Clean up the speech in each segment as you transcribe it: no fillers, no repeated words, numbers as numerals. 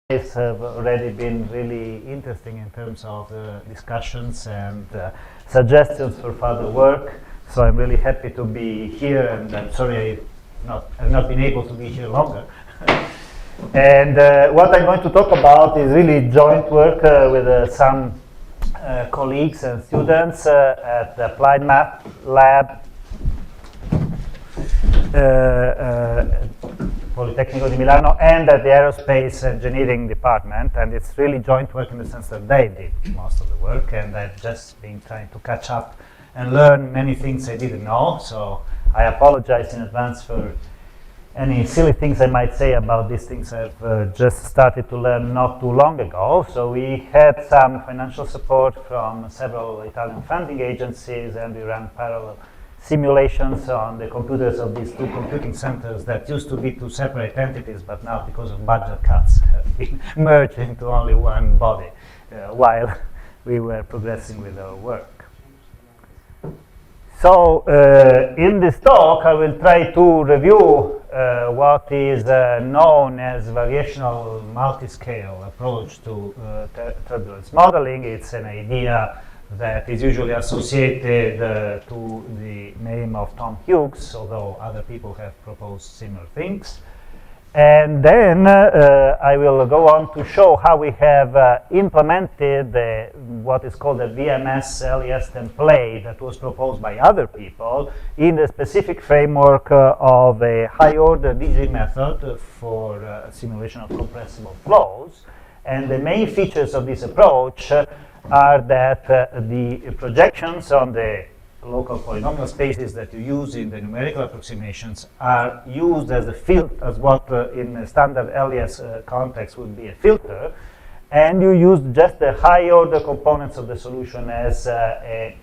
days have already been really interesting in terms of discussions and suggestions for further work. So I'm really happy to be here, and I'm sorry I've not been able to be here longer. And what I'm going to talk about is really joint work with some colleagues and students at the Applied Math Lab, Politecnico di Milano, and at the Aerospace Engineering Department. And it's really joint work in the sense that they did most of the work, and I've just been trying to catch up and learn many things I didn't know. So I apologize in advance for any silly things I might say about these things I've just started to learn not too long ago. So we had some financial support from several Italian funding agencies, and we ran parallel simulations on the computers of these two computing centers that used to be two separate entities, but now because of budget cuts have been merged into only one body while we were progressing with our work. So in this talk I will try to review what is known as variational multiscale approach to turbulence modeling. It's an idea that is usually associated to the name of Tom Hughes, although other people have proposed similar things. And then I will go on to show how we have implemented what is called the VMS LES template that was proposed by other people in the specific framework of a high-order DG method for simulation of compressible flows. And the main features of this approach are that the projections on the local polynomial spaces that you use in the numerical approximations are used as a filter, as what in a standard LES context would be a filter, and you use just the high order components of the solution as an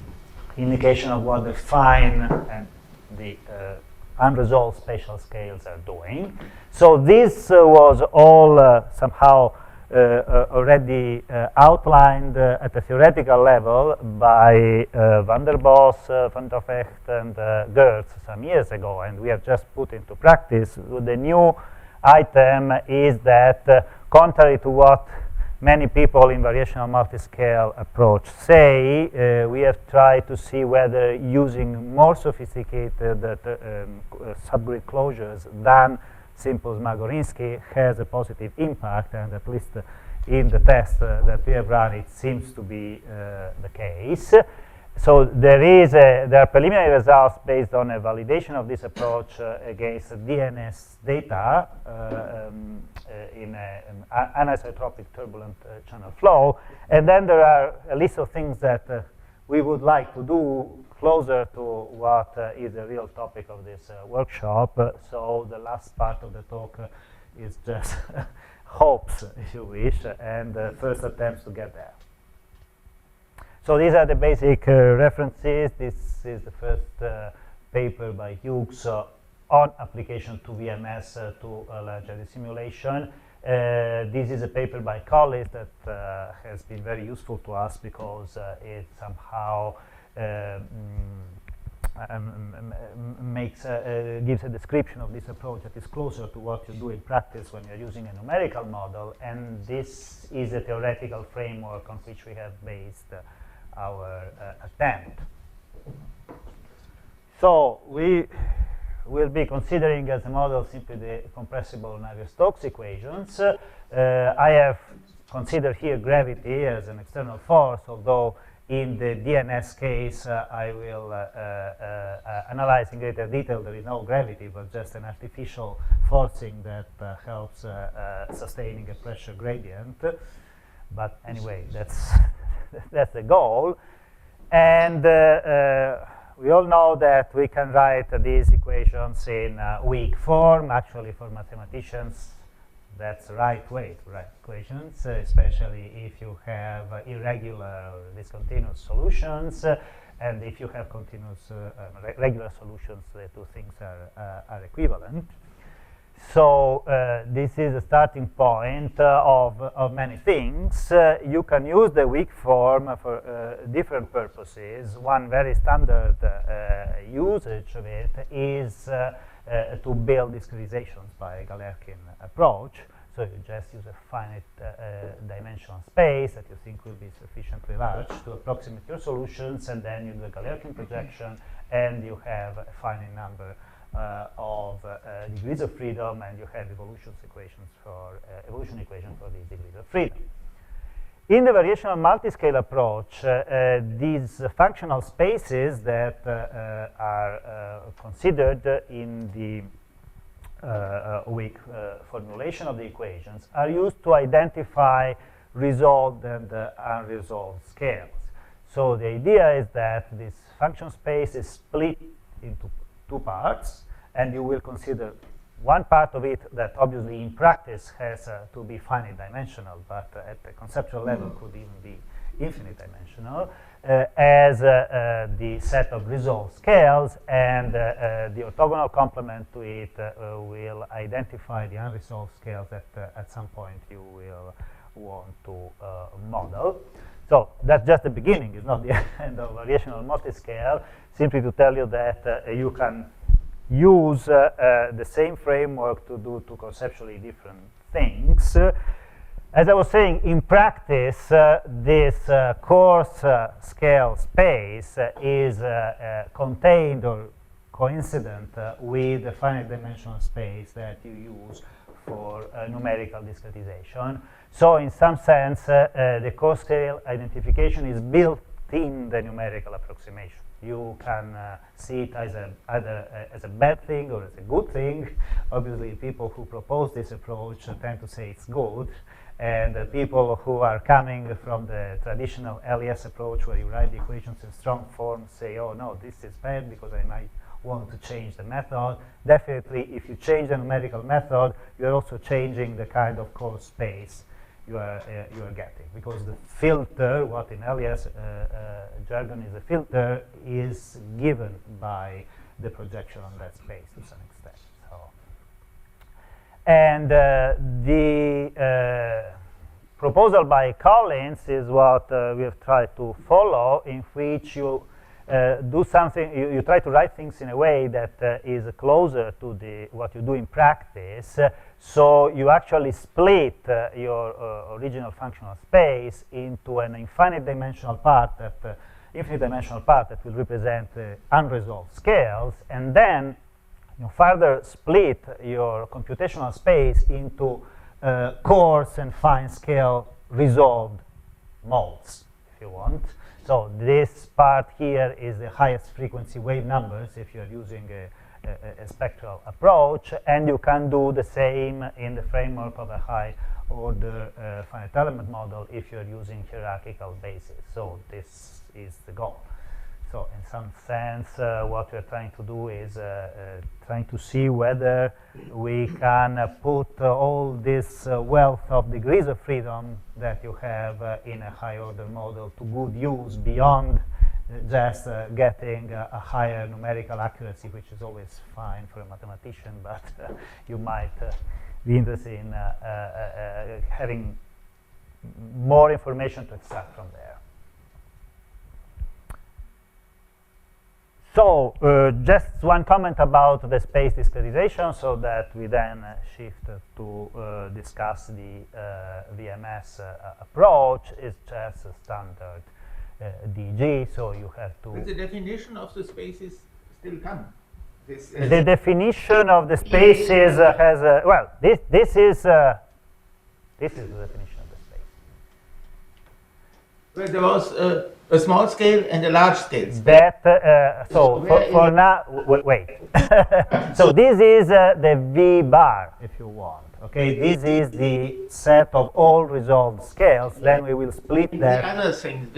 indication of what the fine and the unresolved spatial scales are doing. So this was all somehow already outlined at a theoretical level by Van der Bos, Van der Vecht, and Gertz some years ago, and we have just put into practice. The new item is that, contrary to what many people in variational multiscale approach say, we have tried to see whether using more sophisticated subgrid closures than simple Zmagorinsky has a positive impact, and at least in the test that we have run, it seems to be the case. So there are preliminary results based on a validation of this approach against DNS data in an anisotropic turbulent channel flow, and then there are a list of things that we would like to do closer to what is the real topic of this workshop. So the last part of the talk is just hopes, if you wish, and first attempts to get there. So these are the basic references. This is the first paper by Hughes on application to VMS to large area simulation. This is a paper by Collis that has been very useful to us because it somehow gives a description of this approach that is closer to what you do in practice when you're using a numerical model, and this is a theoretical framework on which we have based our attempt. So we will be considering as a model simply the compressible Navier-Stokes equations. I have considered here gravity as an external force, although in the DNS case, I will analyze in greater detail. There is no gravity, but just an artificial forcing that helps sustaining a pressure gradient. But anyway, that's that's the goal. And we all know that we can write these equations in weak form. Actually, for mathematicians, that's the right way to write equations, especially if you have irregular or discontinuous solutions, and if you have continuous regular solutions, the two things are equivalent. So this is a starting point of many things. You can use the weak form for different purposes. One very standard usage of it is to build discretizations by a Galerkin approach. So you just use a finite dimensional space that you think will be sufficiently large to approximate your solutions, and then you do a Galerkin projection, and you have a finite number of degrees of freedom, and you have evolution equations for these degrees of freedom. In the variational multiscale approach, these functional spaces that are considered in the weak formulation of the equations are used to identify resolved and unresolved scales. So the idea is that this function space is split into two parts, and you will consider one part of it that obviously in practice has to be finite dimensional, but at the conceptual level could even be infinite dimensional, as the set of resolved scales, and the orthogonal complement to it will identify the unresolved scales that at some point you will want to model. So that's just the beginning. It's not the end of variational multiscale, simply to tell you that you can use the same framework to do two conceptually different things. As I was saying, in practice, this coarse scale space is contained or coincident with the finite dimensional space that you use for numerical discretization. So in some sense, the coarse scale identification is built in the numerical approximation. You can see it as either as a bad thing or as a good thing. Obviously, people who propose this approach tend to say it's good, and people who are coming from the traditional LES approach, where you write the equations in strong form, say, oh no, this is bad because I might want to change the method. Definitely, if you change the numerical method, you're also changing the kind of coarse space you are getting, because the filter, what in LES jargon is a filter, is given by the projection on that space to some extent. So, and the proposal by Collins is what we have tried to follow, in which you do something, you try to write things in a way that is closer to what you do in practice. So you actually split your original functional space into an infinite dimensional part, infinite dimensional part that will represent unresolved scales, and then you further split your computational space into coarse and fine scale resolved modes, if you want. So this part here is the highest frequency wave numbers if you're using a spectral approach, and you can do the same in the framework of a high order finite element model if you're using hierarchical basis. So this is the goal. So in some sense, what we're trying to do is trying to see whether we can put all this wealth of degrees of freedom that you have in a high order model to good use beyond just getting a higher numerical accuracy, which is always fine for a mathematician, but you might be interested in having more information to extract from there. So just one comment about the space discretization, so that we then shift to discuss the VMS approach. Is just a standard DG, so you have to... But the definition of the spaces still come. The definition of the spaces has a... Well, this is the definition of the space. Well, there was a small scale and a large scale. That, so for now, wait. So this is the V bar, if you want. Okay, this is the set of all resolved scales. Then we will split that. The other thing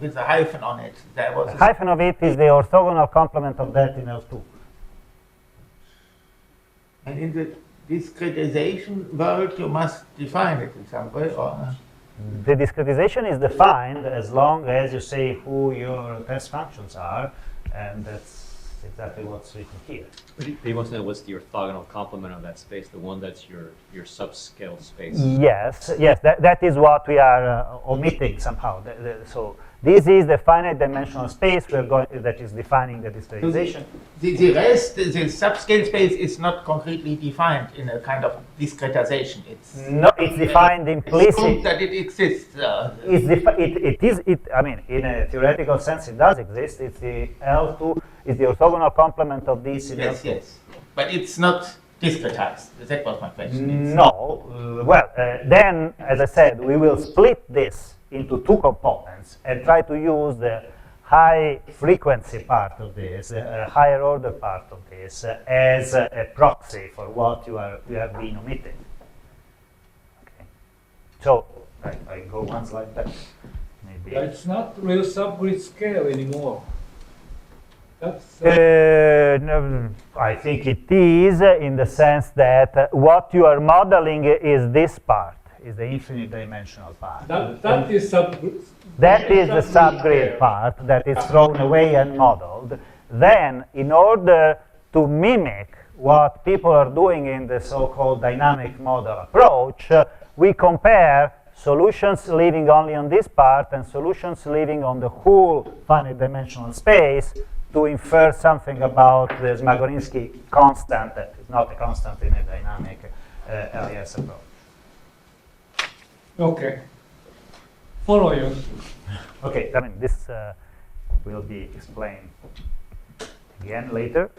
with a hyphen on it. There was the hyphen of it is the orthogonal complement of that in L2. And in the discretization world, you must define it in some way, or? The discretization is defined as long as you say who your test functions are, and that's exactly what's written here. But he wants to know what's the orthogonal complement of that space, the one that's your subscale space. Yes, that is what we are omitting somehow. So This is the finite dimensional space that is defining the discretization. The rest, the subscale space, is not concretely defined in a kind of discretization. It's defined implicitly. That it exists. I mean, in a theoretical sense, it does exist. It's the L2, it's the orthogonal complement of this. Yes, yes. But it's not discretized. That was my question. No. Then, as I said, we will split this into two components and try to use the high frequency part of this, higher order part of this, as a proxy for what you have been omitting. Okay. So I go one slide back. Maybe. It's not real subgrid scale anymore. That's No, I think it is in the sense that what you are modeling is this part, is the infinite dimensional part. that is subgrid. That is the subgrid part that is thrown away and modeled. Then, in order to mimic what people are doing in the so-called dynamic model approach, we compare solutions living only on this part and solutions living on the whole finite dimensional space to infer something about the Smagorinsky constant that is not a constant in a dynamic LES approach. Okay. Follow you. Okay, I mean, this will be explained again later.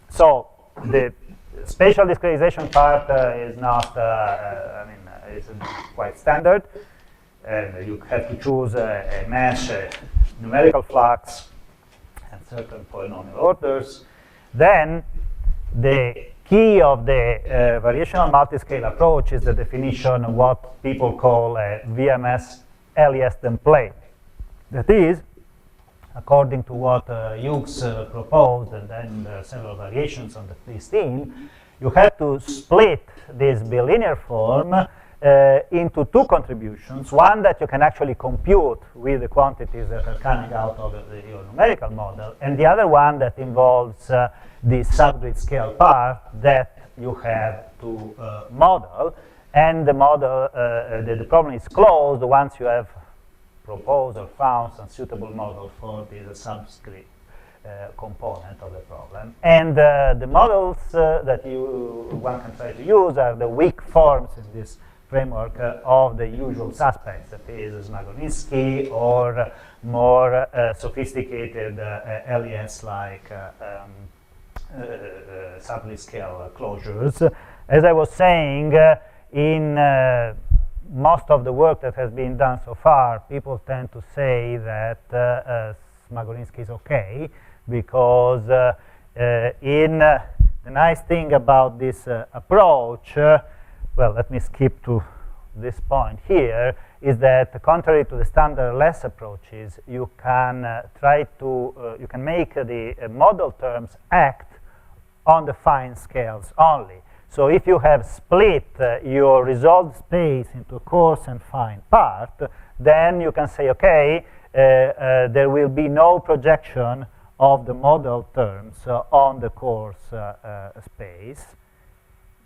So the spatial discretization part is not, it's quite standard. And you have to choose a mesh, a numerical flux, and certain polynomial orders. Then the key of the variational multiscale approach is the definition of what people call a VMS LES template. That is, according to what Hughes proposed, and then several variations on this theme, you have to split this bilinear form into two contributions. One that you can actually compute with the quantities that are coming out of your numerical model, and the other one that involves the subgrid scale part that you have to model. And the model, the problem is closed once you have proposed or found some suitable model for the subscript component of the problem. And the models that one can try to use are the weak forms in this framework of the usual suspects, that is Smagorinsky or more sophisticated LES like subgrid scale closures. As I was saying, in most of the work that has been done so far, people tend to say that Smagorinsky is okay, because the nice thing about this approach, well, let me skip to this point here, is that contrary to the standard LES approaches, you can you can make the model terms act on the fine scales only. So if you have split your resolved space into coarse and fine part, then you can say, okay, there will be no projection of the model terms on the coarse space.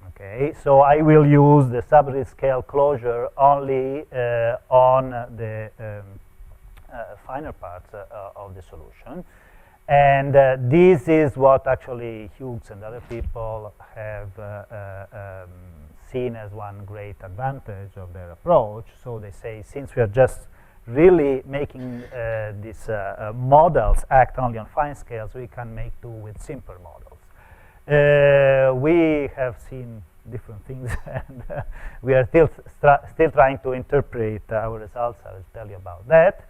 Okay, so I will use the subgrid scale closure only on the finer parts of the solution. And this is what actually Hughes and other people have seen as one great advantage of their approach. So they say, since we are just really making these models act only on fine scales, we can make do with simpler models. We have seen different things, and we are still trying to interpret our results. I will tell you about that.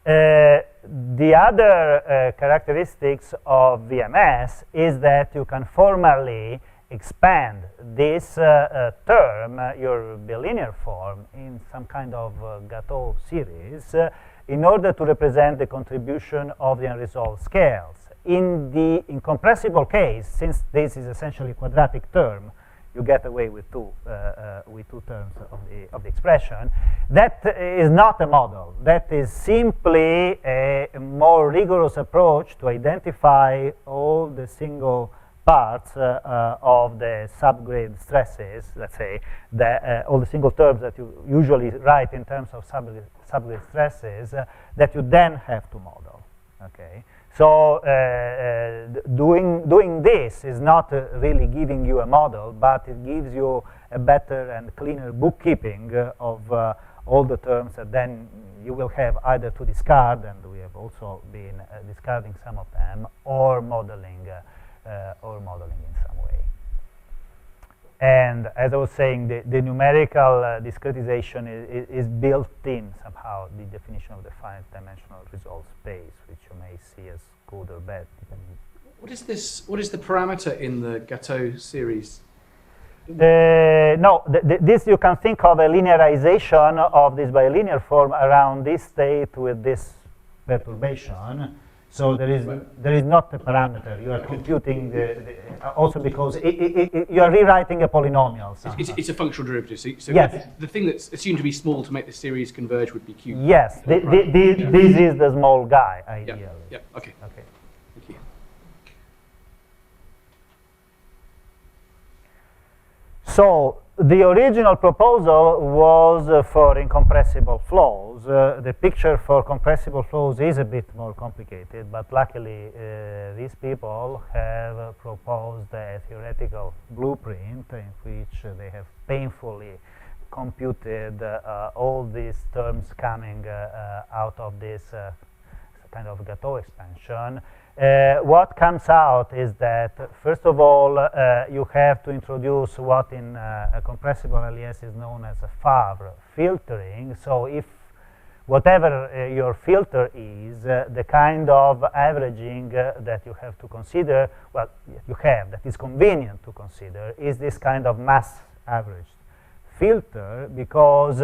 The other characteristics of VMS is that you can formally expand this term, your bilinear form, in some kind of Gateau series in order to represent the contribution of the unresolved scales. In the incompressible case, since this is essentially a quadratic term, you get away with two terms of the expression. That is not a model. That is simply a more rigorous approach to identify all the single parts of the subgrid stresses, let's say, all the single terms that you usually write in terms of subgrid stresses that you then have to model. Okay, so doing this is not really giving you a model, but it gives you a better and cleaner bookkeeping of all the terms that then you will have either to discard, and we have also been discarding some of them, or modeling in some way. And as I was saying, the numerical discretization is built in somehow the definition of the finite dimensional resolved space, which you may see as good or bad. What is this? What is the parameter in the Gateau series? No, this you can think of a linearization of this bilinear form around this state with this perturbation. So there is not a parameter. You are computing also because you are rewriting a polynomial. It's a functional derivative. So yes. The thing that's assumed to be small to make the series converge would be q. Yes, this is the small guy ideally. Yeah. Okay. Okay. Thank you. So the original proposal was for incompressible flows. The picture for compressible flows is a bit more complicated, but luckily these people have proposed a theoretical blueprint in which they have painfully computed all these terms coming out of this kind of Gateau expansion. What comes out is that, first of all, you have to introduce what in a compressible LES is known as a Favre filtering. So if whatever your filter is, the kind of averaging that you have to consider, well, that is convenient to consider, is this kind of mass averaged filter, because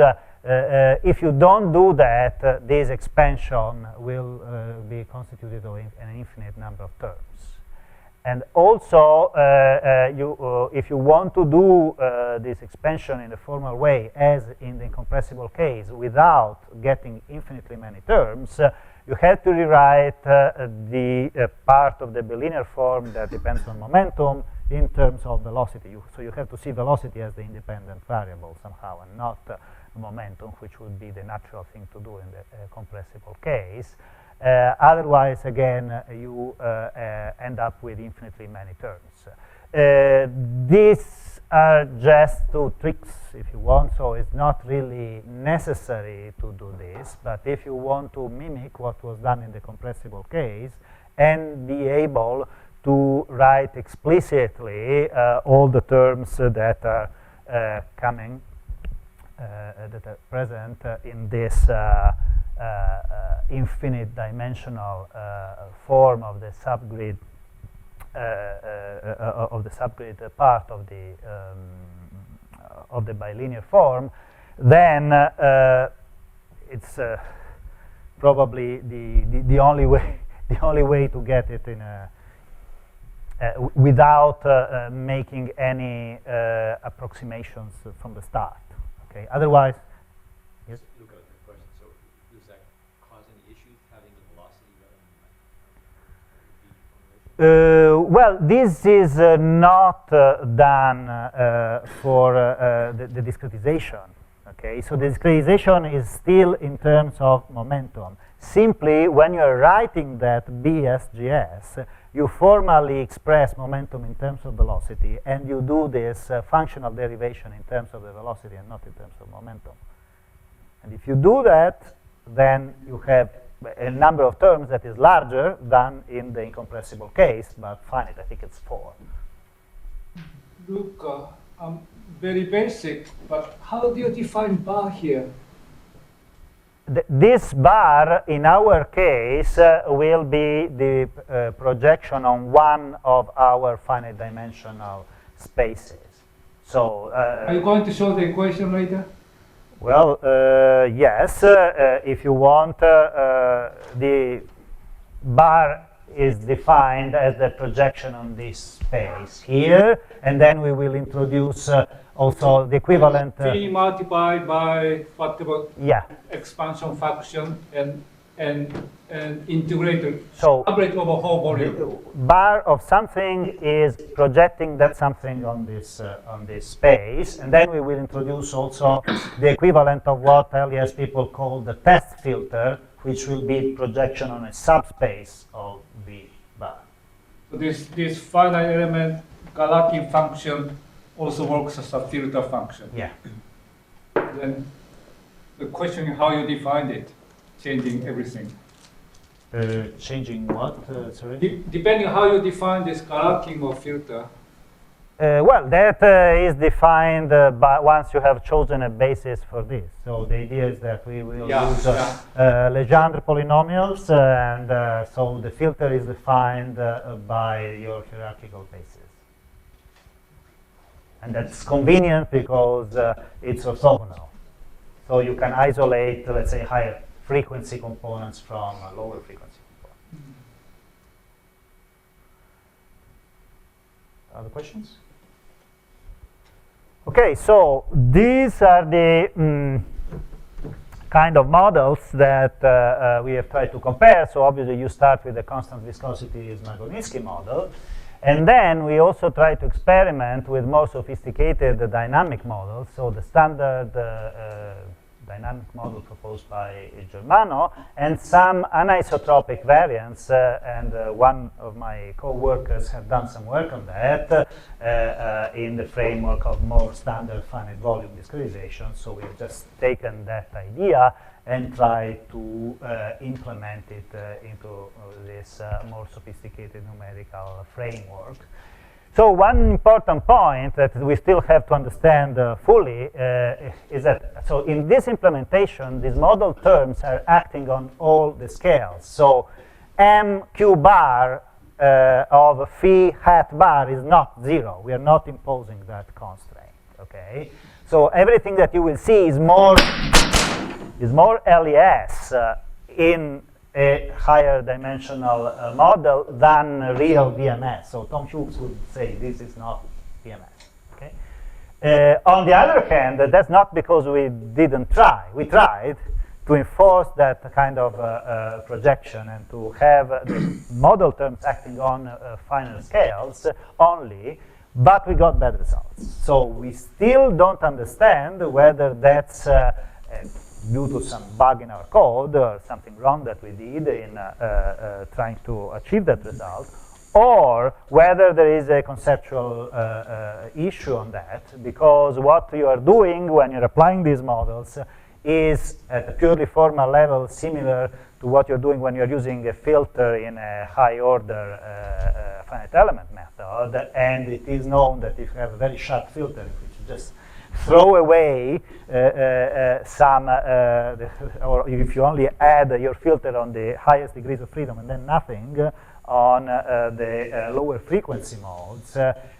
if you don't do that, this expansion will be constituted of an infinite number of terms. And also, if you want to do this expansion in a formal way, as in the incompressible case, without getting infinitely many terms, you have to rewrite the part of the bilinear form that depends on momentum in terms of velocity. So you have to see velocity as the independent variable somehow, and not momentum, which would be the natural thing to do in the compressible case. Otherwise, again, you end up with infinitely many terms. These are just two tricks, if you want, so it's not really necessary to do this, but if you want to mimic what was done in the compressible case and be able to write explicitly all the terms that are coming, that are present in this infinite dimensional form of the subgrid part of the bilinear form, then it's probably the only way to get it in a without making any approximations from the start. Okay. Otherwise, yes. Luca, a question. So, does that cause any issues having the velocity rather than well, this is not done for the discretization. Okay, so the discretization is still in terms of momentum. Simply, when you are writing that BSGS, you formally express momentum in terms of velocity, and you do this functional derivation in terms of the velocity and not in terms of momentum. And if you do that, then you have a number of terms that is larger than in the incompressible case, but finite. I think it's 4. Luca, very basic, but how do you define bar here? This bar, in our case, will be the projection on one of our finite dimensional spaces. So, are you going to show the equation later? Well, yes. If you want, the bar is defined as the projection on this space here, and then we will introduce also the equivalent. P multiplied by whatever yeah. expansion function, and and integrated So average over whole volume. bar of something is projecting that something on this space, and then we will introduce also the equivalent of what LES people call the test filter, which will be projection on a subspace of V bar. So this finite element Galerkin function also works as a filter function. Yeah. Then the question is how you define it, changing everything. Changing what? Sorry. Depending on how you define this Galerkin or filter. Well, that is defined by once you have chosen a basis for this. So the idea is that we will use Legendre polynomials, and so the filter is defined by your hierarchical basis. And that's convenient because it's orthogonal. So you can isolate, let's say, higher frequency components from lower frequency components. Other questions? Okay, so these are the kind of models that we have tried to compare. So obviously you start with the constant viscosity Zmagolinski model. And then we also try to experiment with more sophisticated dynamic models. So the standard dynamic model proposed by Germano, and some anisotropic variants, and one of my co-workers have done some work on that in the framework of more standard finite volume discretization. So we have just taken that idea and tried to implement it into this more sophisticated numerical framework. So one important point that we still have to understand fully is that, so in this implementation, these model terms are acting on all the scales. So m q bar of phi hat bar is not 0. We are not imposing that constraint, okay? So everything that you will see is more LES in a higher dimensional model than real VMS. So Tom Hughes would say this is not VMS. Okay. On the other hand, that's not because we didn't try. We tried to enforce that kind of projection and to have the model terms acting on finer scales only, but we got bad results. So we still don't understand whether that's due to some bug in our code or something wrong that we did in trying to achieve that result, or whether there is a conceptual issue on that, because what you are doing when you're applying these models is at a purely formal level similar to what you're doing when you're using a filter in a high order finite element method, and it is known that if you have a very sharp filter, which you just throw away or if you only add your filter on the highest degrees of freedom and then nothing on the lower frequency modes,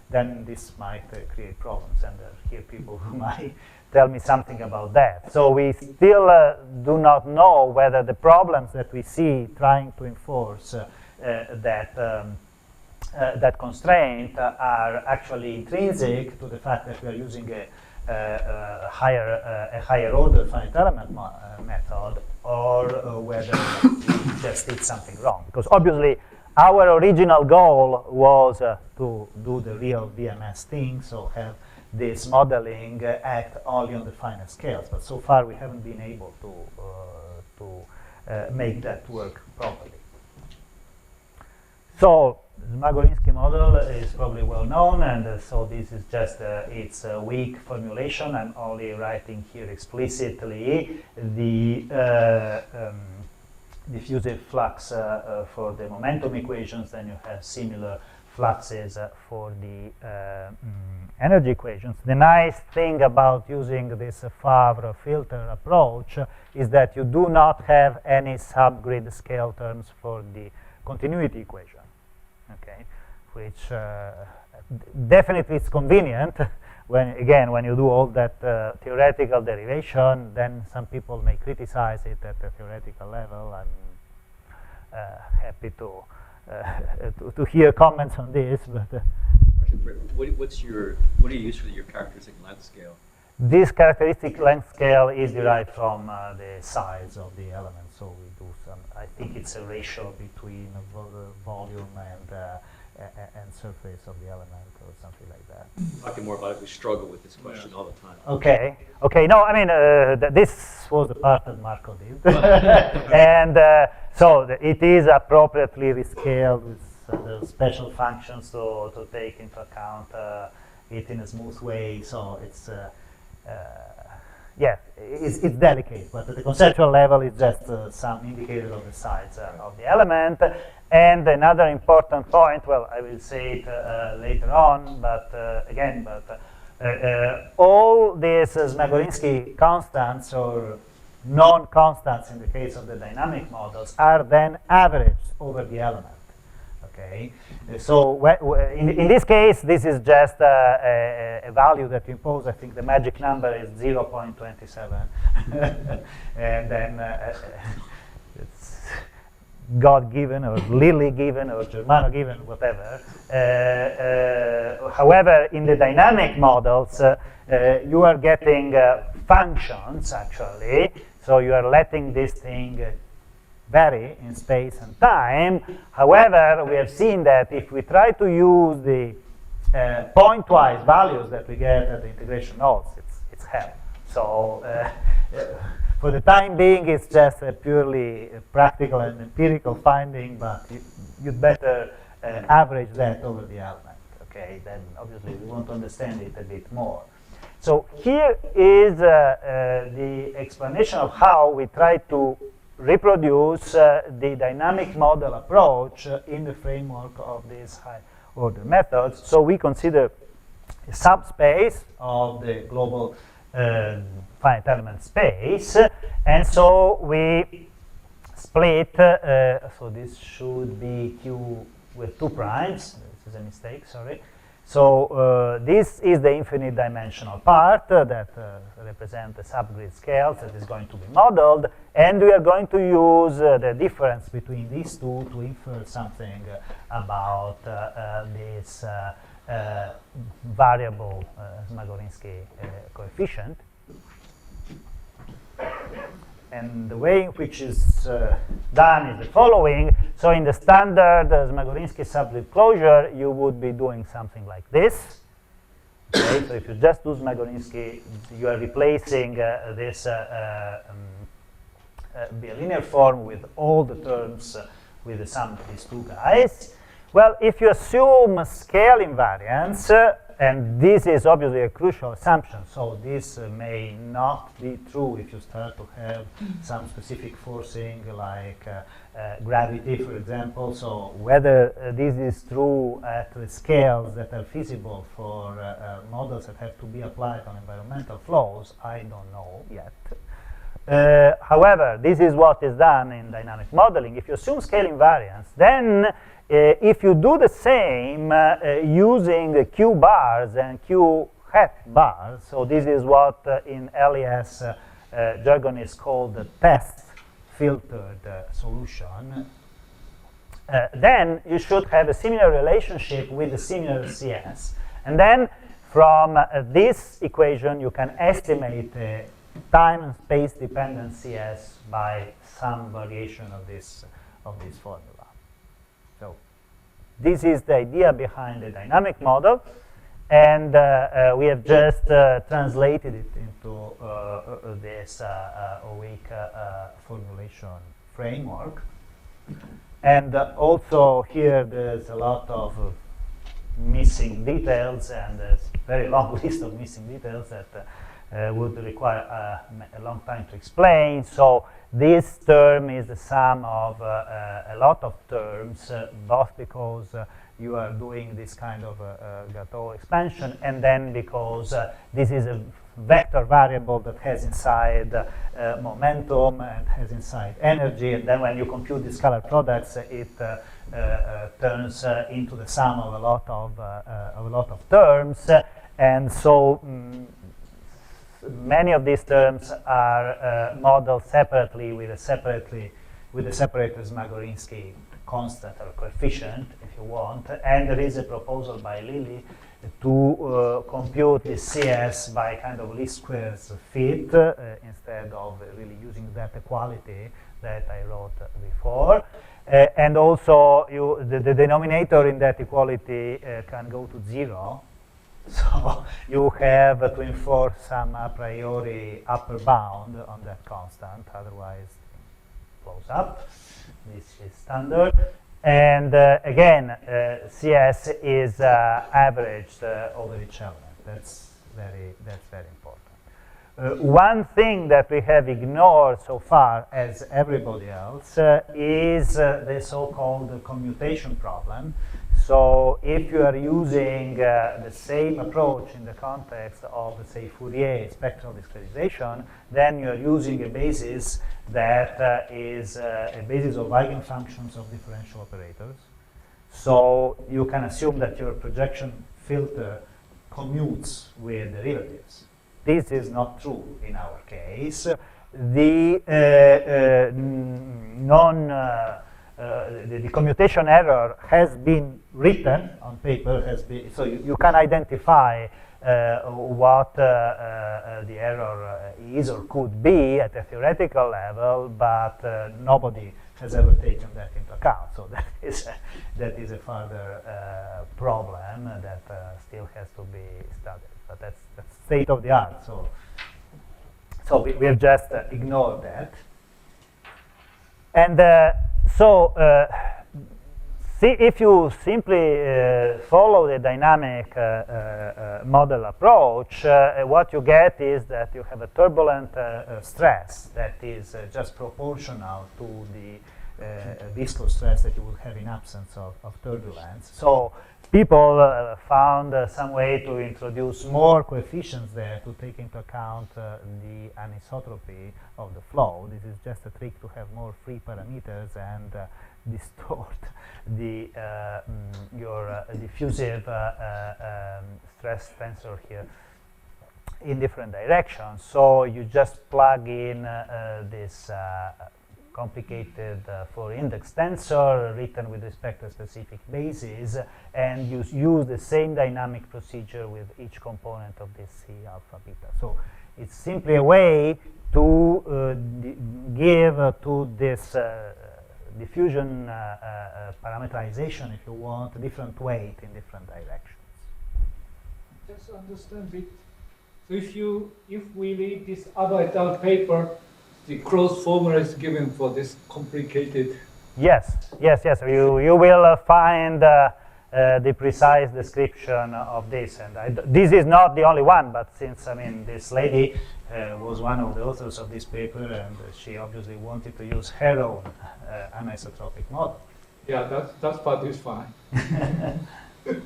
then this might create problems. And here people who might tell me something about that. So we still do not know whether the problems that we see trying to enforce that constraint are actually intrinsic to the fact that we are using a higher order finite element method, or whether we just did something wrong. Because obviously our original goal was to do the real VMS thing, so have this modeling act only on the finite scales. But so far we haven't been able to make that work properly. So the Zmagolinski model is probably well known, and so this is just its weak formulation. I'm only writing here explicitly the diffusive flux for the momentum equations. Then you have similar fluxes for the energy equations. The nice thing about using this Favre filter approach is that you do not have any subgrid scale terms for the continuity equation. Okay, which definitely is convenient when you do all that theoretical derivation. Then some people may criticize it at the theoretical level. I'm happy to hear comments on this. But what do you use for your characteristic length scale? This characteristic length scale is derived from the size of the element. So we do some I think it's a ratio between volume and surface of the element or something like that. Talking more about it, we struggle with this question all the time. Okay. Okay. No, I mean this was the part that Marco did, and so it is appropriately rescaled with the special functions to take into account it in a smooth way. So it's yeah, it's delicate, but at the conceptual level, it's just some indicator of the size of the element. And another important point, well, I will say it later on, but again, all these Smagorinsky constants or non-constants in the case of the dynamic models are then averaged over the element. Okay, so in this case, this is just a value that you impose. I think the magic number is 0.27, and then it's God-given or Lilly-given or Germano-given, whatever. However, in the dynamic models, you are getting functions, actually, so you are letting this thing vary in space and time. However, we have seen that if we try to use the pointwise values that we get at the integration nodes, it's hell. So for the time being, it's just a purely practical and empirical finding, but you'd better average that over the element. Okay, then obviously we want to understand it a bit more. So here is the explanation of how we try to reproduce the dynamic model approach in the framework of these high-order methods. So we consider a subspace of the global finite element space, and so we split, so this should be Q with 2 primes. This is a mistake, sorry. So this is the infinite dimensional part that represents the subgrid scales that is going to be modeled, and we are going to use the difference between these two to infer something about this variable Smagorinsky coefficient. And the way in which it's done is the following. So in the standard Smagorinsky subgrid closure, you would be doing something like this. Okay? So if you just do Smagorinsky, you are replacing this bilinear form with all the terms with the sum of these two guys. Well, if you assume scale invariance, and this is obviously a crucial assumption, so this may not be true if you start to have some specific forcing like gravity, for example. So whether this is true at the scales that are feasible for models that have to be applied on environmental flows, I don't know yet. However, this is what is done in dynamic modeling. If you assume scale invariance, then if you do the same using Q bars and Q hat bars, so this is what in LES jargon is called the test filtered solution, then you should have a similar relationship with the similar CS. And then from this equation, you can estimate time and space dependent CS by some variation of this formula. So this is the idea behind the dynamic model, and we have just translated it into this weak formulation framework. And also here there's a lot of missing details, and there's a very long list of missing details that would require a long time to explain. So this term is the sum of a lot of terms, both because you are doing this kind of Gateau expansion, and then because this is a vector variable that has inside momentum and has inside energy, and then when you compute the scalar products, it turns into the sum of a lot of terms, and so many of these terms are modeled separately with a separate Smagorinsky constant or coefficient, if you want. And there is a proposal by Lilly to compute the CS by kind of least squares fit instead of really using that equality that I wrote before. And also, the denominator in that equality can go to 0. So you have to enforce some a priori upper bound on that constant, otherwise it blows up. This is standard. And again, CS is averaged over each element. That's very important. One thing that we have ignored so far, as everybody else, is the so-called commutation problem. So if you are using the same approach in the context of, say, Fourier spectral discretization, then you are using a basis that is a basis of eigenfunctions of differential operators. So you can assume that your projection filter commutes with derivatives. This is not true in our case. The the commutation error has been written on paper, so you can identify what the error is or could be at a theoretical level, but nobody has ever taken that into account. So that is a further problem that still has to be studied. But that's state of the art. So we have just ignored that. And see, if you simply follow the dynamic model approach, what you get is that you have a turbulent stress that is just proportional to the viscous stress that you would have in absence of turbulence. So people found some way to introduce more coefficients there to take into account the anisotropy of the flow. This is just a trick to have more free parameters and distort the your diffusive stress tensor here in different directions. So you just plug in this complicated Fourier index tensor written with respect to a specific basis, and you use the same dynamic procedure with each component of this C alpha beta. So it's simply a way to give to this diffusion parameterization, if you want, different weight in different directions. Just understand a bit. So if we read this other et al. Paper, the closed formula is given for this complicated. Yes. You will find the precise description of this, and this is not the only one. But since this lady was one of the authors of this paper, and she obviously wanted to use her own anisotropic model. Yeah, that part is fine.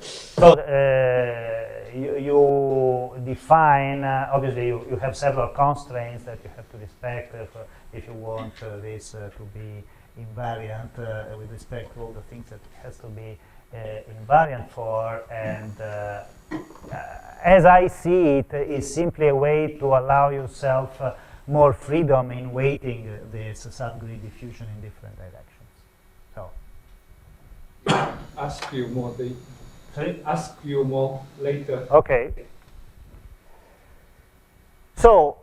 So you define, obviously you have several constraints that you have to respect if you want this to be invariant with respect to all the things that it has to be invariant for. And as I see it, is simply a way to allow yourself more freedom in weighting this subgrid diffusion in different directions. So Ask you more. sorry? Ask you more later. Okay. So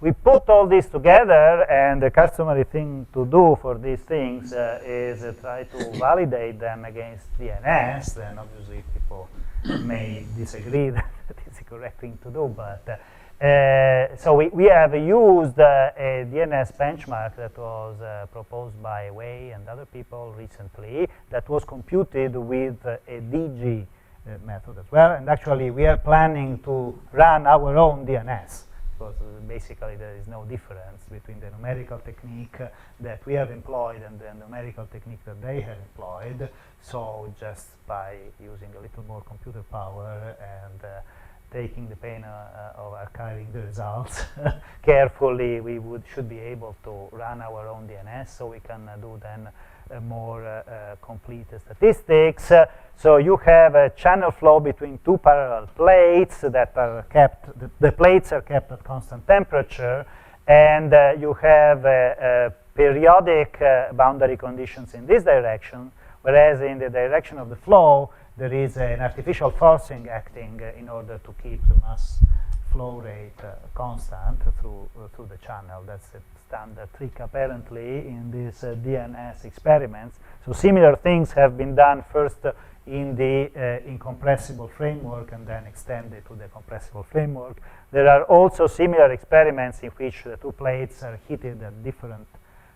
we put all this together, and the customary thing to do for these things is try to validate them against DNS. Then obviously people may disagree that is the correct thing to do, but so we have used a DNS benchmark that was proposed by Wei and other people recently that was computed with a DG method as well. And actually we are planning to run our own DNS, because basically there is no difference between the numerical technique that we have employed and the numerical technique that they have employed. So just by using a little more computer power and taking the pain of archiving the results carefully, we should be able to run our own DNS, so we can do then more complete statistics. So you have a channel flow between two parallel plates that are kept, the plates are kept at constant temperature, and you have periodic boundary conditions in this direction, whereas in the direction of the flow, there is an artificial forcing acting in order to keep the mass flow rate constant through the channel. That's a standard trick apparently in these DNS experiments. So similar things have been done first in the incompressible framework and then extended to the compressible framework. There are also similar experiments in which the two plates are heated at different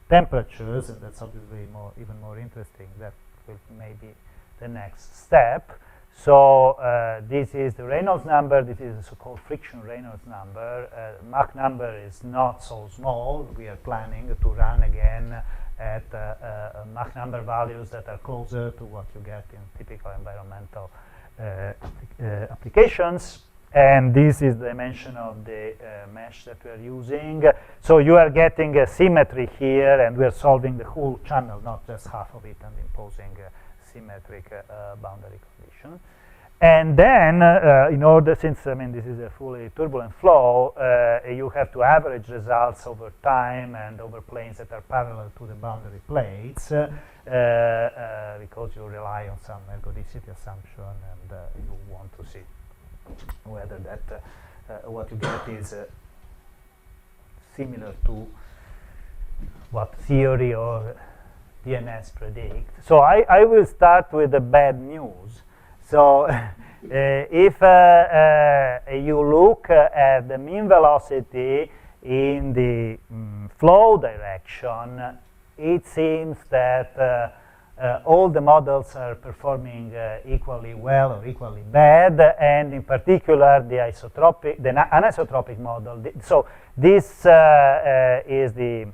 temperatures, and that's obviously even more interesting. That will maybe the next step. So this is the Reynolds number. This is the so-called friction Reynolds number. Mach number is not so small. We are planning to run again at Mach number values that are closer to what you get in typical environmental applications. And this is the dimension of the mesh that we are using. So you are getting a symmetry here, and we are solving the whole channel, not just half of it, and imposing symmetric boundary condition. And then, in order, since this is a fully turbulent flow, you have to average results over time and over planes that are parallel to the boundary plates, because you rely on some ergodicity assumption, and you want to see whether that what you get is similar to what theory or DNS predict. So I will start with the bad news. So if you look at the mean velocity in the flow direction, it seems that all the models are performing equally well or equally bad, and in particular the anisotropic model. So this is the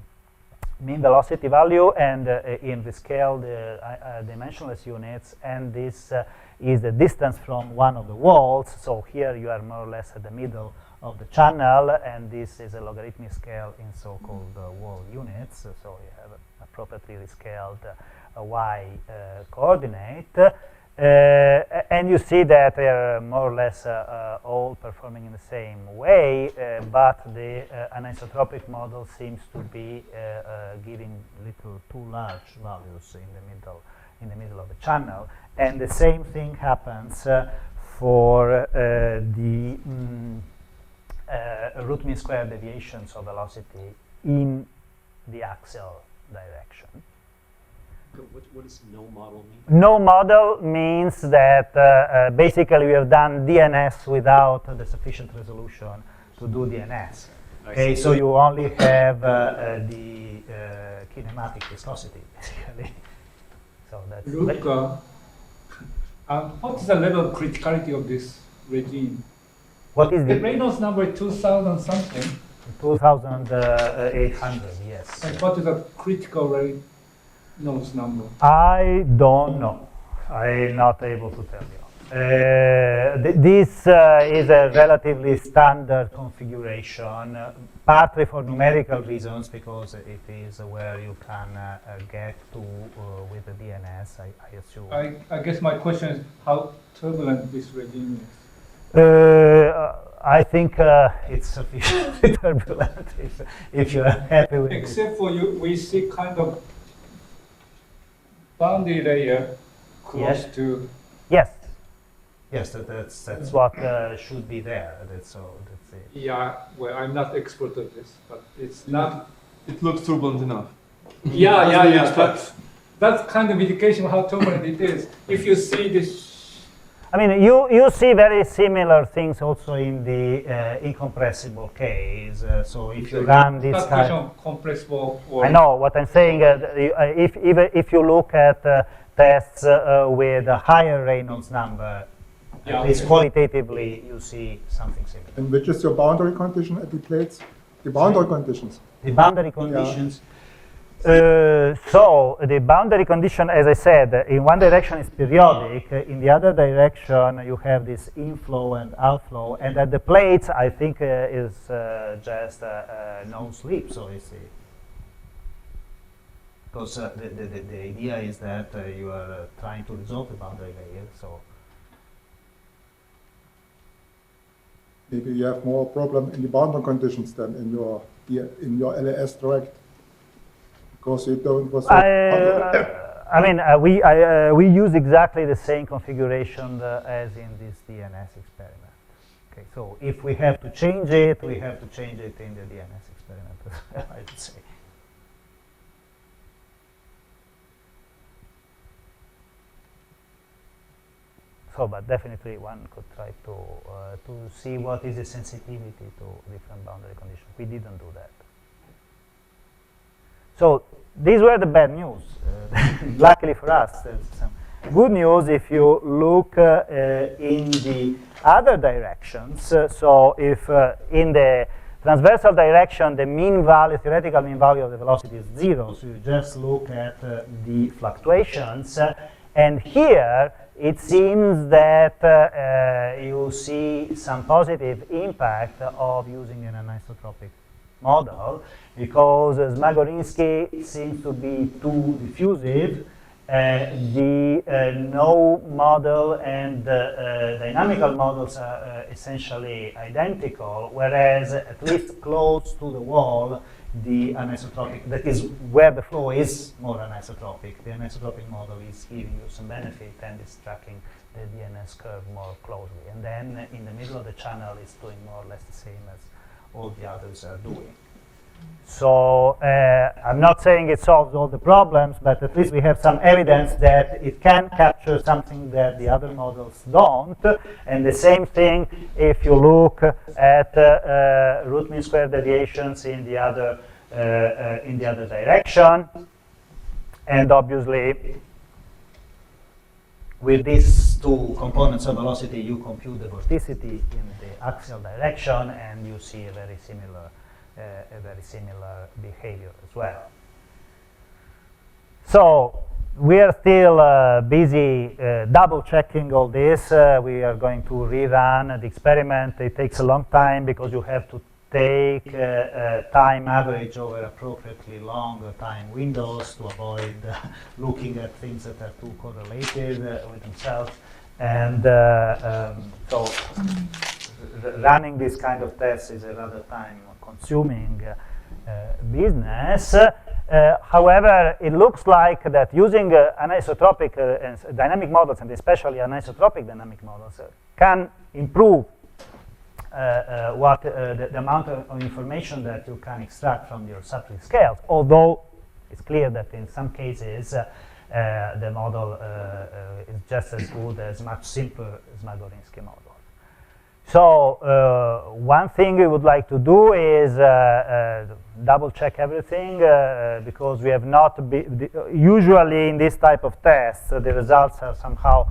mean velocity value, and in the scale, the dimensionless units, and this is the distance from one of the walls. So here you are more or less at the middle of the channel, and this is a logarithmic scale in so-called wall units. So you have appropriately rescaled y coordinate, and you see that they are more or less all performing in the same way, but the anisotropic model seems to be giving little too large values in the middle of the channel. And the same thing happens for the root mean square deviations of velocity in the axial direction. What does no model mean? No model means that basically we have done DNS without the sufficient resolution to do DNS. Okay, so you only have the kinematic viscosity, basically. So that's Luca, what is the level of criticality of this regime? what is The the Reynolds number 2000 something. 2800? Yes. And what is the critical Reynolds number? I don't know. I'm not able to tell you. This is a relatively standard configuration, partly for numerical reasons, because it is where you can get to with the DNS, I assume. I guess my question is how turbulent this regime is. I think it's sufficiently turbulent if you are happy with it. Except for you, we see kind of boundary layer close Yes. to. Yes. Yes, that's what should be there. That's it. Yeah, well, I'm not expert at this, but it's not. It looks turbulent enough. Yeah. That's kind of indication of how turbulent it is. If you see this. I mean, you see very similar things also in the incompressible case. So if you run this Not question of compressible or. I know what I'm saying. If you look at tests with a higher Reynolds number, at least qualitatively, you see something similar. And which is your boundary condition at the plates? The boundary conditions. The boundary conditions. So the boundary condition, as I said, in one direction is periodic. In the other direction, you have this inflow and outflow. And at the plates, I think is just no slip. So it's because the idea is that you are trying to resolve the boundary layer. So Maybe you have more problem in the boundary conditions than in your LAS direct, because you don't. I mean, we use exactly the same configuration as in this DNS experiment. Okay, so if we have to change it, we have to change it in the DNS experiment, I would say. So, but definitely one could try to see what is the sensitivity to different boundary conditions. We didn't do that. So these were the bad news. Luckily for us, there's some good news if you look in the other directions. So if in the transversal direction, the mean value, theoretical mean value of the velocity is 0, so you just look at the fluctuations. And here, it seems that you see some positive impact of using an anisotropic model, because Zmagorinski seems to be too diffusive. The no model and dynamical models are essentially identical, whereas at least close to the wall, the anisotropic, that is where the flow is more anisotropic. The anisotropic model is giving you some benefit and is tracking the DNS curve more closely. And then in the middle of the channel, it's doing more or less the same as all the others are doing. So I'm not saying it solves all the problems, but at least we have some evidence that it can capture something that the other models don't. And the same thing if you look at root mean square deviations in the other direction. And obviously, with these two components of velocity, you compute the vorticity in the axial direction, and you see a very similar behavior as well. So we are still busy double checking all this. We are going to rerun the experiment. It takes a long time because you have to take time average over appropriately long time windows to avoid looking at things that are too correlated with themselves. And so running this kind of tests is a rather time-consuming business. However, it looks like that using anisotropic and dynamic models, and especially anisotropic dynamic models, can improve the amount of information that you can extract from your subtlety scales, although it's clear that in some cases the model is just as good as much simpler Zmagorinski model. So one thing we would like to do is double check everything because we have not usually in this type of tests the results are somehow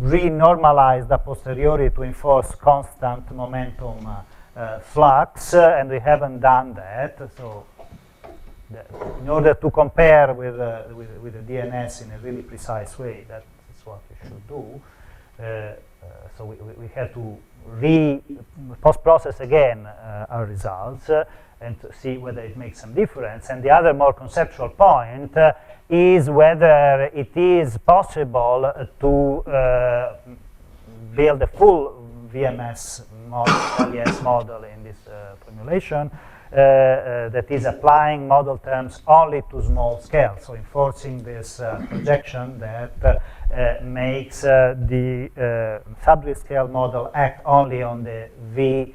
renormalized a posteriori to enforce constant momentum flux, and we haven't done that. So in order to compare with the DNS in a really precise way, that's what we should do. So we have to post-process again our results and to see whether it makes some difference. And the other more conceptual point is whether it is possible to build a full VMS model, LES model in this formulation that is applying model terms only to small scale, so enforcing this projection that makes the subgrid scale model act only on the V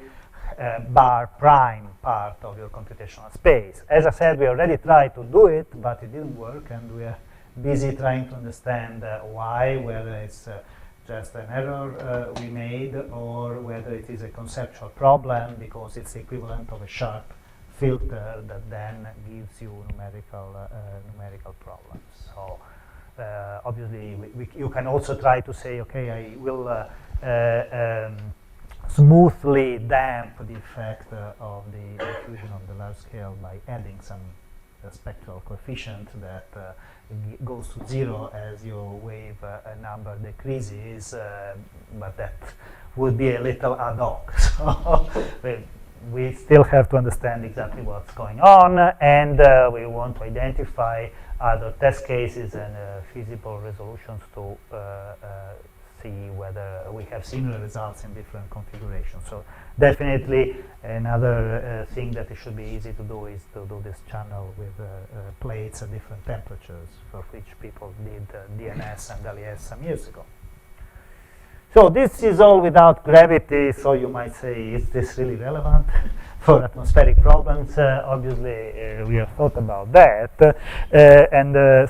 bar prime part of your computational space. As I said, we already tried to do it, but it didn't work, and we are busy trying to understand why, whether it's just an error we made, or whether it is a conceptual problem because it's the equivalent of a sharp filter that then gives you numerical problems. So obviously, you can also try to say, okay, I will smoothly damp the effect of the diffusion of the large scale by adding some spectral coefficient that goes to 0 as your wave number decreases, but that would be a little ad hoc. So we still have to understand exactly what's going on, and we want to identify other test cases and feasible resolutions to see whether we have similar results in different configurations. So definitely Another thing that it should be easy to do is to do this channel with plates at different temperatures, for which people did DNS and LES some years ago. So this is all without gravity, so you might say, is this really relevant for atmospheric problems? Obviously, we have thought about that.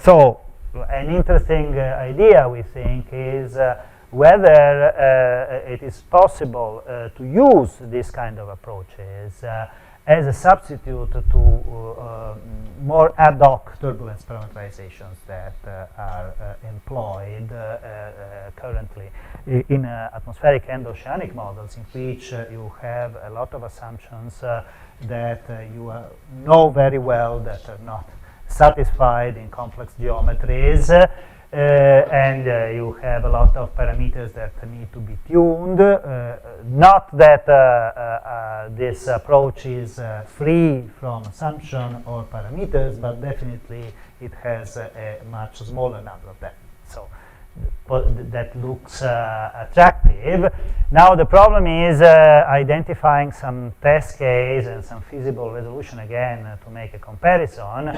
So an interesting idea, we think, is whether it is possible to use this kind of approaches as a substitute to more ad hoc turbulence parameterizations that are employed currently in atmospheric and oceanic models, in which you have a lot of assumptions that you know very well that are not satisfied in complex geometries. And you have a lot of parameters that need to be tuned. Not that this approach is free from assumption or parameters, but definitely it has a much smaller number of them. So that looks attractive. Now the problem is identifying some test case and some feasible resolution again to make a comparison.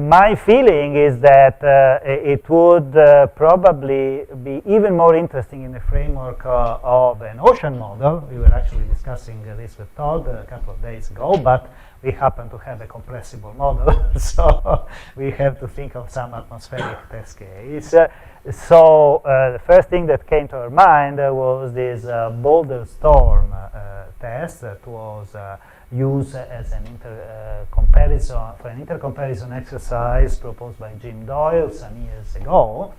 My feeling is that it would probably be even more interesting in the framework of an ocean model. We were actually discussing this with Todd a couple of days ago, but we happen to have a compressible model, so we have to think of some atmospheric test case. So the first thing that came to our mind was this boulder storm test that was used as an intercomparison exercise proposed by Jim Doyle some years ago.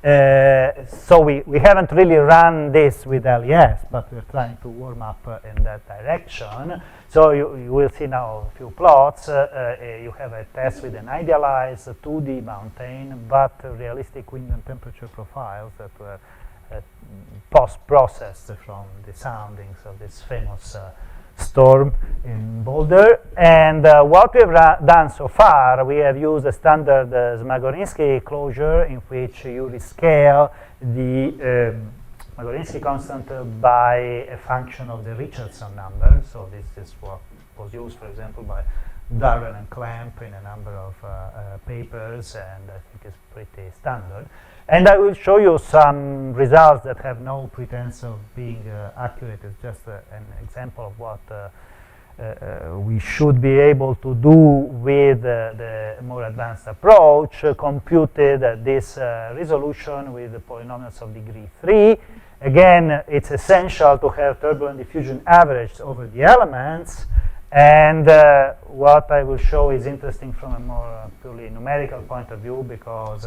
So we haven't really run this with LES, but we're trying to warm up in that direction. So you will see now a few plots. You have a test with an idealized 2D mountain, but realistic wind and temperature profiles that were post-processed from the soundings of this famous storm in Boulder. And what we've done so far, we have used a standard Zmagorinsky closure in which you rescale the Zmagorinsky constant by a function of the Richardson number. So this is what was used, for example, by Darwin and Clamp in a number of papers, and I think it's pretty standard. And I will show you some results that have no pretense of being accurate. It's just an example of what we should be able to do with the more advanced approach, computed at this resolution with the polynomials of degree 3. Again, it's essential to have turbulent diffusion averaged over the elements. And what I will show is interesting from a more purely numerical point of view, because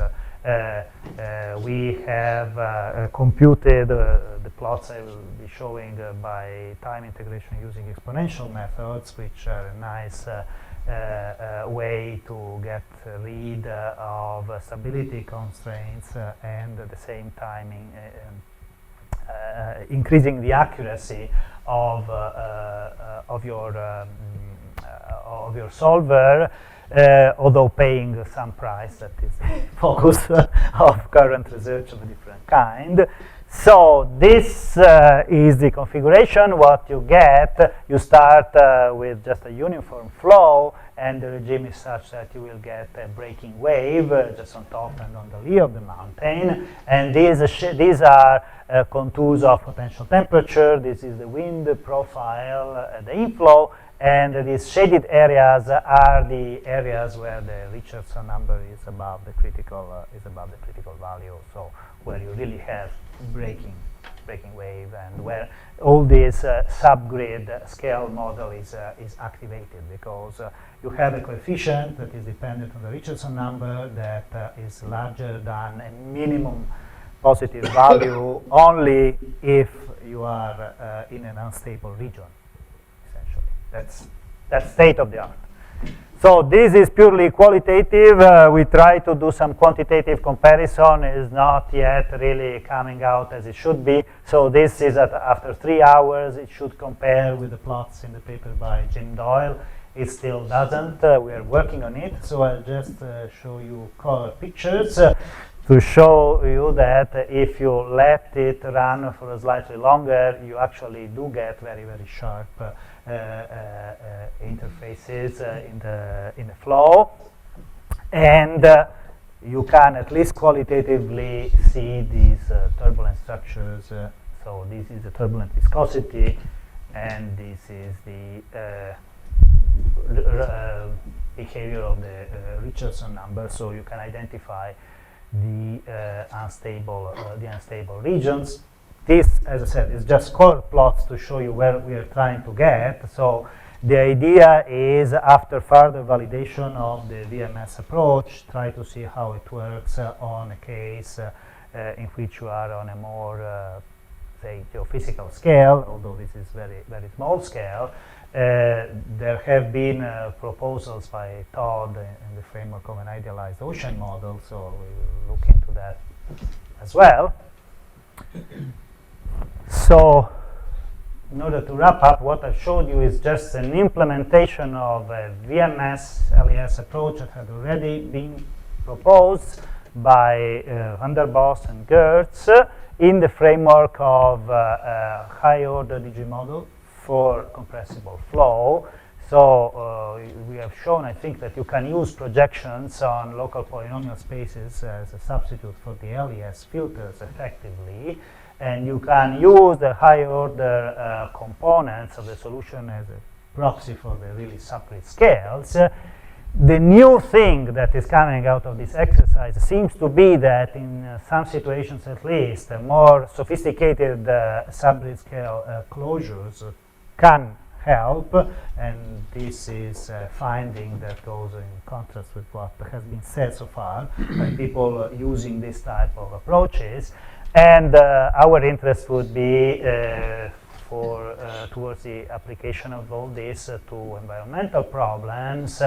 we have computed the plots I will be showing by time integration using exponential methods, which are a nice way to get rid of stability constraints and at the same time increasing the accuracy of your solver, although paying some price that is the focus of current research of a different kind. So this is the configuration. What you get, you start with just a uniform flow, and the regime is such that you will get a breaking wave just on top and on the lee of the mountain. And these are contours of potential temperature. This is the wind profile, the inflow, and these shaded areas are the areas where the Richardson number is above the critical value. So where you really have breaking wave, and where all this subgrid scale model is activated, because you have a coefficient that is dependent on the Richardson number that is larger than a minimum positive value only if you are in an unstable region. Essentially, that's state of the art. So this is purely qualitative. We try to do some quantitative comparison. It is not yet really coming out as it should be. So this is after 3 hours. It should compare with the plots in the paper by Jim Doyle. It still doesn't. We are working on it. So I'll just show you color pictures. to show you that if you let it run for a slightly longer, you actually do get very, very sharp interfaces in the flow, and you can at least qualitatively see these turbulent structures. So this is the turbulent viscosity, and this is the behavior of the Richardson number. So you can identify the unstable regions. This, as I said, is just curve plots to show you where we are trying to get. So the idea is, after further validation of the VMS approach, try to see how it works on a case in which you are on a more, say, geophysical scale, although this is very, very small scale. There have been proposals by Todd in the framework of an idealized ocean model, so we will look into that as well. So, in order to wrap up, what I showed you is just an implementation of a VMS LES approach that had already been proposed by Van der Bos and Gertz in the framework of a high-order DG model for compressible flow. So we have shown, I think, that you can use projections on local polynomial spaces as a substitute for the LES filters effectively, and you can use the higher order components of the solution as a proxy for the really subgrid scales. The new thing that is coming out of this exercise seems to be that in some situations at least, more sophisticated subgrid scale closures can help, and this is a finding that goes in contrast with what has been said so far by people using this type of approaches. And our interest would be towards the application of all this to environmental problems,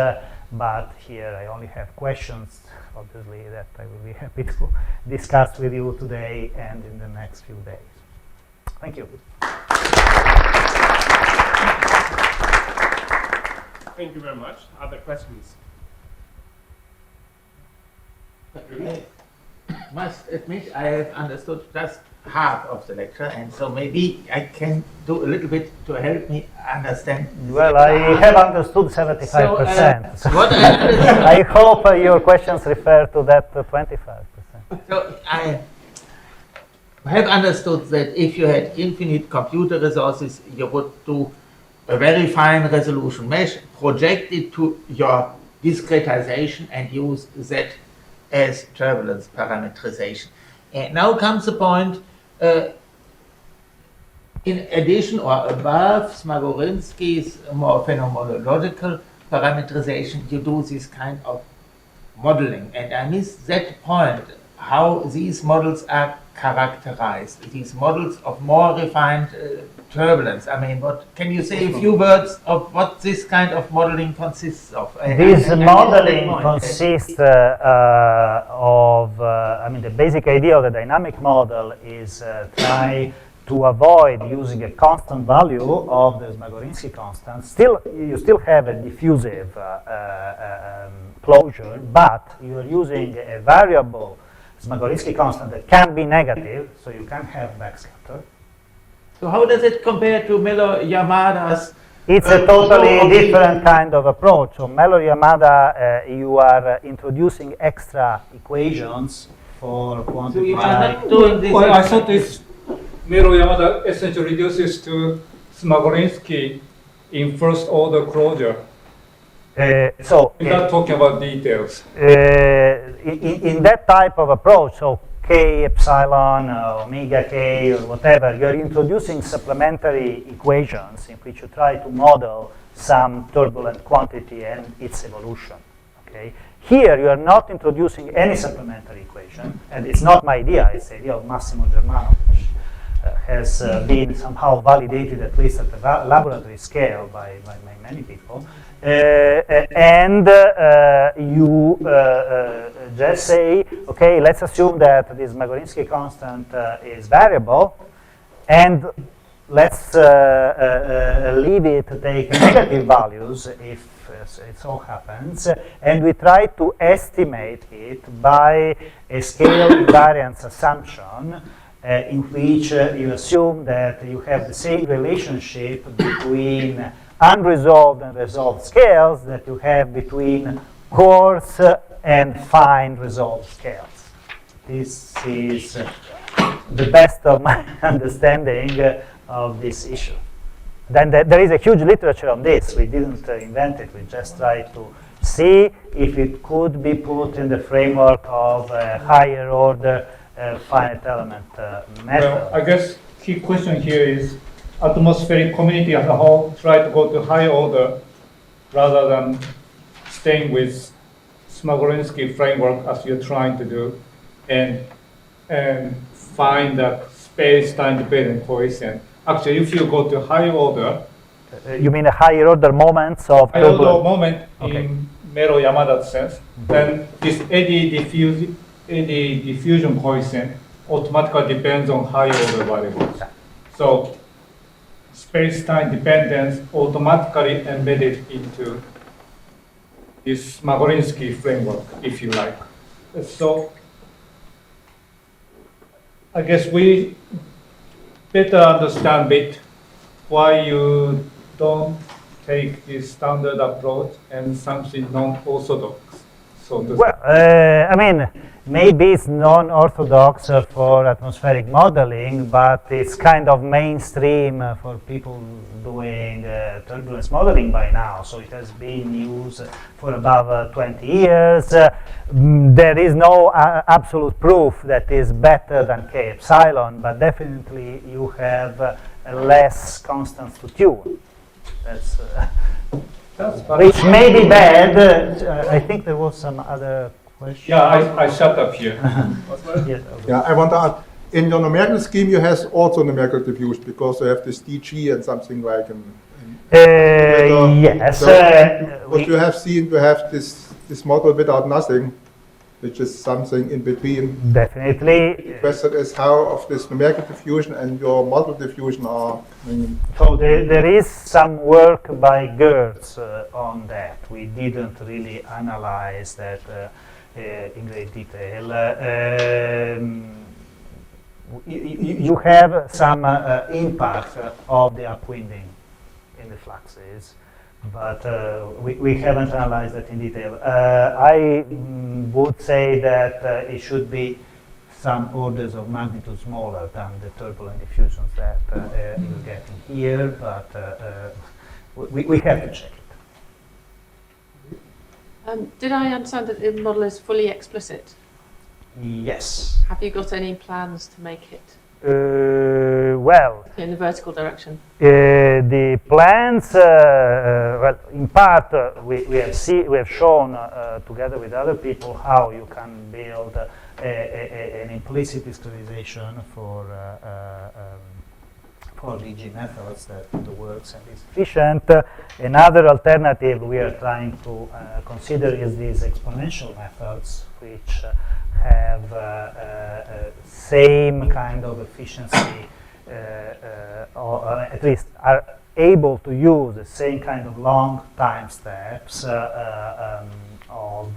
but here I only have questions, obviously, that I will be happy to discuss with you today and in the next few days. Thank you. Thank you very much. Other questions? I must admit I have understood just half of the lecture, and so maybe I can do a little bit to help me understand. Well, I have understood 75%. So, what I understood, I hope your questions refer to that 25%. so I have understood that if you had infinite computer resources, you would do a very fine resolution mesh, project it to your discretization, and use that as turbulence parametrization. And now comes the point, in addition or above Smagorinsky's more phenomenological parametrization, you do this kind of modeling. And I miss that point, how these models are characterized, these models of more refined turbulence. I mean, what can you say a few words of what this kind of modeling consists of? This modeling consists of, I mean, the basic idea of the dynamic model is try to avoid using a constant value of the Smagorinsky constant. You still have a diffusive closure, but you are using a variable Smagorinsky constant that can be negative, so you can have backscatter. So how does it compare to Miller-Yamada's? It's a totally different kind of approach. So Miller-Yamada, you are introducing extra equations for quantity. So you are not doing this. Well, I thought this Miller-Yamada essentially reduces to Smagorinsky in first order closure. We're not talking about details. In that type of approach, so K, epsilon, omega K, or whatever, you're introducing supplementary equations in which you try to model some turbulent quantity and its evolution. Okay? Here, you are not introducing any supplementary equation, and it's not my idea, it's the idea of Massimo Germano, which has been somehow validated, at least at the laboratory scale, by many people. You just say, okay, let's assume that this Smagorinsky constant is variable, and let's leave it to take negative values if it so happens, and we try to estimate it by a scale invariance assumption in which you assume that you have the same relationship between unresolved and resolved scales that you have between coarse and fine resolved scales. This is the best of my understanding of this issue. Then there is a huge literature on this. We didn't invent it. We just tried to see if it could be put in the framework of a higher order finite element method. Well, I guess key question here is atmospheric community as a whole try to go to higher order rather than staying with Smagorinsky framework as you're trying to do, and find that space-time dependent coefficient. Actually, if you go to higher order, You mean a higher order moments of higher order turbulence? moment Okay. in Mero Yamada sense, then this eddy diffusion coefficient automatically depends on higher order variables. So space-time dependence automatically embedded into this Smagorinsky framework, if you like. So I guess we better understand a bit why you don't take this standard approach and something non-orthodox. So to Well, I mean, maybe it's non-orthodox for atmospheric modeling, but it's kind of mainstream for people doing turbulence modeling by now. So it has been used for above 20 years. There is no absolute proof that is better than K epsilon, but definitely you have a less constant to tune. That's which may be bad. I think there was some other question. yeah, I shut up here. Yes, Yeah, I want to add, in your numerical scheme you have also numerical diffusion because you have this DG and something like yes. what you have seen, you have this model without nothing, which is something in between. Definitely. The question is how of this numerical diffusion and your model diffusion are. So there is some work by Gertz on that. We didn't really analyze that in great detail. You have some impact of the upwinding in the fluxes, but we haven't analyzed that in detail. I would say that it should be some orders of magnitude smaller than the turbulent diffusions that you're getting here, but we have to check it. Did I understand that the model is fully explicit? Yes. Have you got any plans to make it Well, in the vertical direction? the plans, well, in part, we have shown together with other people how you can build an implicit discretization for DG methods that works and is efficient. Another alternative we are trying to consider is these exponential methods, which have same kind of efficiency, or at least are able to use the same kind of long time steps of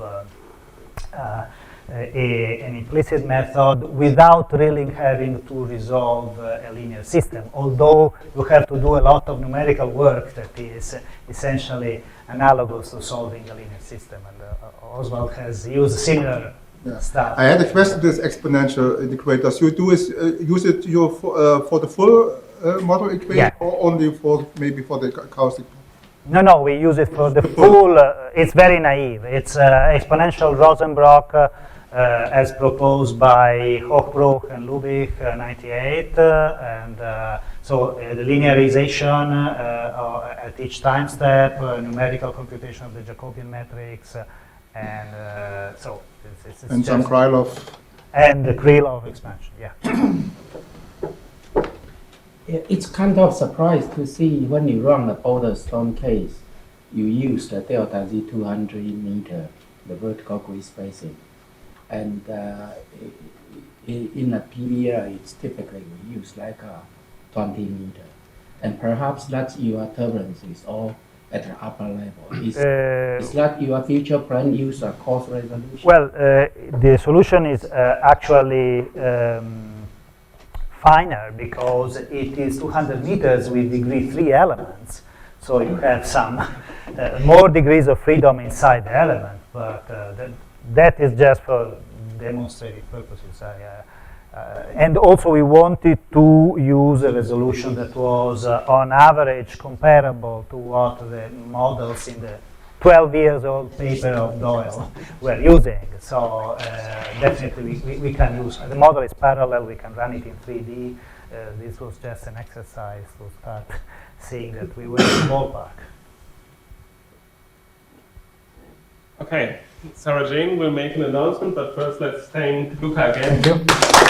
an implicit method without really having to resolve a linear system, although you have to do a lot of numerical work that is essentially analogous to solving a linear system, and Oswald has used similar stuff. I had a question to this exponential integrators. You do is use it for the full model equation, or only for maybe for the acoustic? No, we use it for the full. It's very naive. It's exponential Rosenbrock as proposed by Hochbruch and Lubich, 98, and so the linearization at each time step, numerical computation of the Jacobian matrix, and so it's And some Krylov. and the Krylov expansion. Yeah. It's kind of surprise to see when you run the border storm case, you use the delta Z 200 meter, the vertical grid spacing, and in a PBR, it's typically we use like a 20 meter. And perhaps that your turbulence is all at the upper level. Is Uh, that your future plan use a coarse resolution? Well, the solution is actually finer because it is 200 meters with degree 3 elements. So you have some more degrees of freedom inside the element, but that is just for demonstrative purposes. And also we wanted to use a resolution that was on average comparable to what the models in the 12 years old paper of Doyle were using. So definitely we can use, the model is parallel, we can run it in 3D. This was just an exercise to start seeing that we were in the ballpark. Okay, Sarah Jane will make an announcement, but first let's thank Luca again. Thank you.